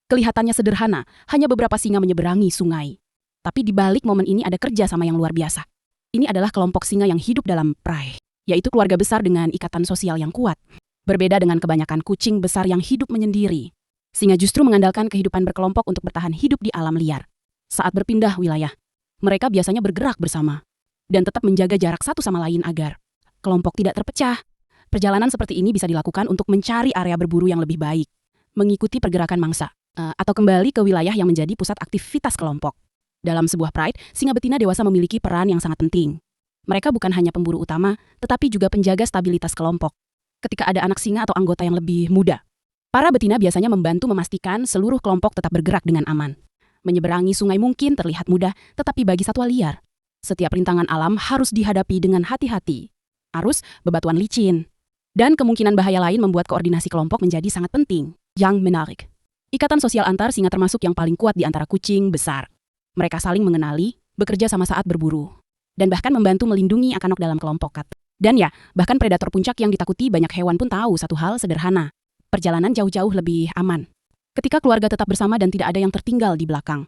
Kelihatannya sederhana, hanya beberapa singa menyeberangi sungai. Tapi di balik momen ini ada kerja sama yang luar biasa. Ini adalah kelompok singa yang hidup dalam pride, yaitu keluarga besar dengan ikatan sosial yang kuat. Berbeda dengan kebanyakan kucing besar yang hidup menyendiri. Singa justru mengandalkan kehidupan berkelompok untuk bertahan hidup di alam liar. Saat berpindah wilayah, mereka biasanya bergerak bersama dan tetap menjaga jarak satu sama lain agar kelompok tidak terpecah. Perjalanan seperti ini bisa dilakukan untuk mencari area berburu yang lebih baik, mengikuti pergerakan mangsa, atau kembali ke wilayah yang menjadi pusat aktivitas kelompok. Dalam sebuah pride, singa betina dewasa memiliki peran yang sangat penting. Mereka bukan hanya pemburu utama, tetapi juga penjaga stabilitas kelompok. Ketika ada anak singa atau anggota yang lebih muda, para betina biasanya membantu memastikan seluruh kelompok tetap bergerak dengan aman. Menyeberangi sungai mungkin terlihat mudah, tetapi bagi satwa liar, setiap rintangan alam harus dihadapi dengan hati-hati. Arus, bebatuan licin, dan kemungkinan bahaya lain membuat koordinasi kelompok menjadi sangat penting. Yang menarik, ikatan sosial antar singa termasuk yang paling kuat di antara kucing besar. Mereka saling mengenali, bekerja sama saat berburu, dan bahkan membantu melindungi anak-anak dalam kelompok. Dan ya, bahkan predator puncak yang ditakuti banyak hewan pun tahu satu hal sederhana. Perjalanan jauh-jauh lebih aman ketika keluarga tetap bersama dan tidak ada yang tertinggal di belakang.